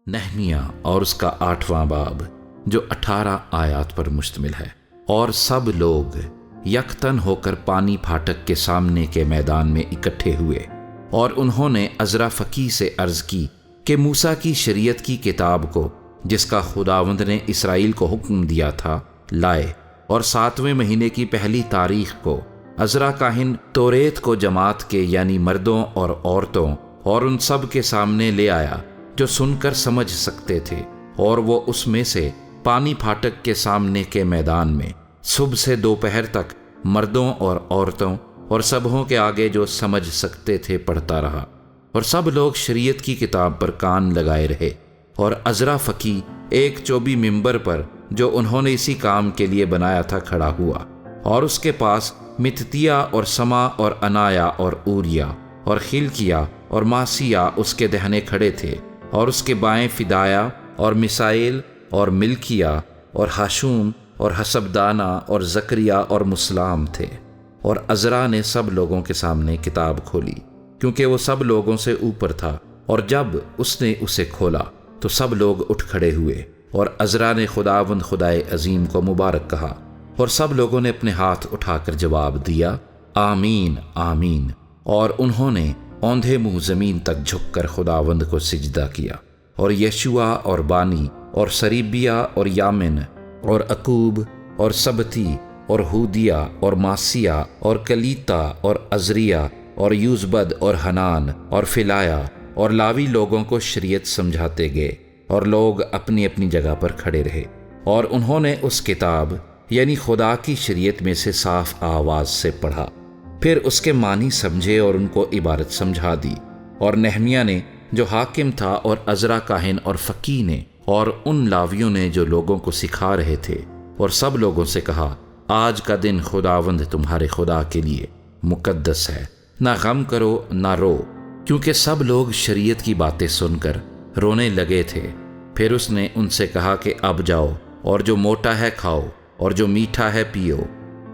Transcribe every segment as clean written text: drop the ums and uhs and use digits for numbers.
نہمیہ اور اس کا 8واں باب جو 18 آیات پر مشتمل ہے۔ اور سب لوگ یکتن ہو کر پانی پھاٹک کے سامنے کے میدان میں اکٹھے ہوئے، اور انہوں نے عزرا فقیہ سے عرض کی کہ موسیٰ کی شریعت کی کتاب کو جس کا خداوند نے اسرائیل کو حکم دیا تھا لائے، اور 7ویں مہینے کی پہلی تاریخ کو عزرا کاہن توریت کو جماعت کے یعنی مردوں اور عورتوں اور ان سب کے سامنے لے آیا جو سن کر سمجھ سکتے تھے، اور وہ اس میں سے پانی پھاٹک کے سامنے کے میدان میں صبح سے دوپہر تک مردوں اور عورتوں اور سبھوں کے آگے جو سمجھ سکتے تھے پڑھتا رہا، اور سب لوگ شریعت کی کتاب پر کان لگائے رہے۔ اور عزرا فقیہ ایک چوبی ممبر پر جو انہوں نے اسی کام کے لیے بنایا تھا کھڑا ہوا، اور اس کے پاس متتیہ اور سما اور انایا اور اوریا اور خلقیہ اور ماسیہ اس کے دہنے کھڑے تھے، اور اس کے بائیں فدایا اور مسائل اور ملکیہ اور حاشوم اور حسبدانہ اور زکریہ اور مسلام تھے۔ اور عزرا نے سب لوگوں کے سامنے کتاب کھولی، کیونکہ وہ سب لوگوں سے اوپر تھا، اور جب اس نے اسے کھولا تو سب لوگ اٹھ کھڑے ہوئے، اور عزرا نے خداوند خدائے عظیم کو مبارک کہا، اور سب لوگوں نے اپنے ہاتھ اٹھا کر جواب دیا آمین آمین، اور انہوں نے اوندھے منہ زمین تک جھک کر خداوند کو سجدہ کیا۔ اور یشوع اور بانی اور سریبیہ اور یامن اور عقوب اور سبتی اور ہودیہ اور ماسیہ اور کلیتا اور عزریہ اور یوزبد اور حنان اور فلایا اور لاوی لوگوں کو شریعت سمجھاتے گئے، اور لوگ اپنی اپنی جگہ پر کھڑے رہے، اور انہوں نے اس کتاب یعنی خدا کی شریعت میں سے صاف آواز سے پڑھا، پھر اس کے معنی سمجھے اور ان کو عبارت سمجھا دی۔ اور نہمیہ نے جو حاکم تھا اور عزرا کاہن اور فقیہ نے اور ان لاویوں نے جو لوگوں کو سکھا رہے تھے، اور سب لوگوں سے کہا آج کا دن خداوند تمہارے خدا کے لیے مقدس ہے، نہ غم کرو نہ رو، کیونکہ سب لوگ شریعت کی باتیں سن کر رونے لگے تھے۔ پھر اس نے ان سے کہا کہ اب جاؤ اور جو موٹا ہے کھاؤ اور جو میٹھا ہے پیو،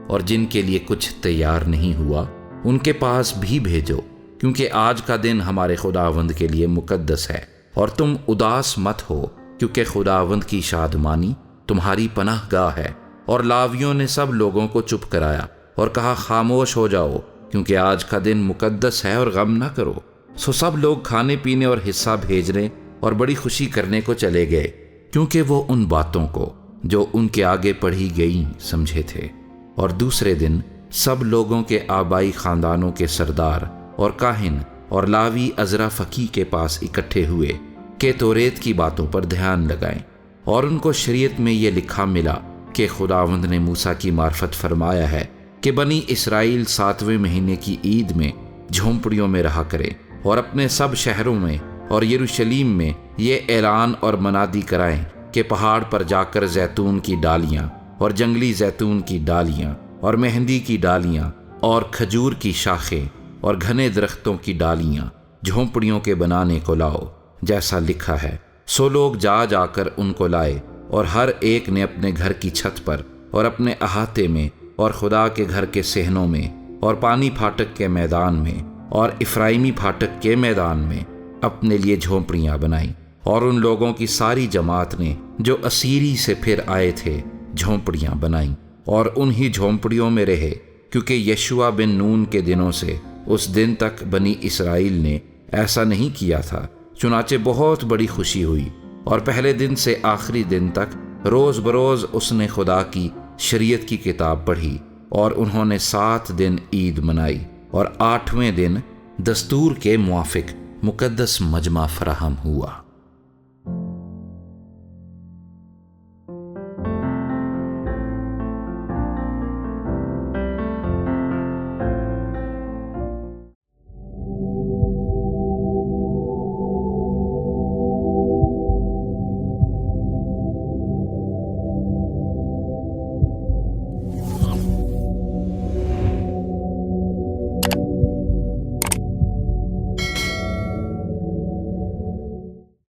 اور جن کے لیے کچھ تیار نہیں ہوا ان کے پاس بھی بھیجو، کیونکہ آج کا دن ہمارے خداوند کے لیے مقدس ہے۔ اور تم اداس مت ہو، کیونکہ خداوند کی شادمانی تمہاری پناہ گاہ ہے۔ اور لاویوں نے سب لوگوں کو چپ کرایا اور کہا خاموش ہو جاؤ، کیونکہ آج کا دن مقدس ہے اور غم نہ کرو۔ سو سب لوگ کھانے پینے اور حصہ بھیجنے اور بڑی خوشی کرنے کو چلے گئے، کیونکہ وہ ان باتوں کو جو ان کے آگے پڑھی گئیں سمجھے تھے۔ اور دوسرے دن سب لوگوں کے آبائی خاندانوں کے سردار اور کاہن اور لاوی عزرا فقیہ کے پاس اکٹھے ہوئے کہ توریت کی باتوں پر دھیان لگائیں۔ اور ان کو شریعت میں یہ لکھا ملا کہ خداوند نے موسیٰ کی معرفت فرمایا ہے کہ بنی اسرائیل 7ویں مہینے کی عید میں جھونپڑیوں میں رہا کرے، اور اپنے سب شہروں میں اور یروشلیم میں یہ اعلان اور منادی کرائیں کہ پہاڑ پر جا کر زیتون کی ڈالیاں اور جنگلی زیتون کی ڈالیاں اور مہندی کی ڈالیاں اور کھجور کی شاخیں اور گھنے درختوں کی ڈالیاں جھونپڑیوں کے بنانے کو لاؤ، جیسا لکھا ہے۔ سو لوگ جا جا کر ان کو لائے، اور ہر ایک نے اپنے گھر کی چھت پر اور اپنے احاطے میں اور خدا کے گھر کے صحنوں میں اور پانی پھاٹک کے میدان میں اور افرائیمی پھاٹک کے میدان میں اپنے لیے جھونپڑیاں بنائیں۔ اور ان لوگوں کی ساری جماعت نے جو اسیری سے پھر آئے تھے جھونپڑیاں بنائیں، اور انہی جھونپڑیوں میں رہے، کیونکہ یشوع بن نون کے دنوں سے اس دن تک بنی اسرائیل نے ایسا نہیں کیا تھا۔ چنانچہ بہت بڑی خوشی ہوئی، اور پہلے دن سے آخری دن تک روز بروز اس نے خدا کی شریعت کی کتاب پڑھی۔ اور انہوں نے 7 دن عید منائی، اور 8ویں دن دستور کے موافق مقدس مجمع فراہم ہوا۔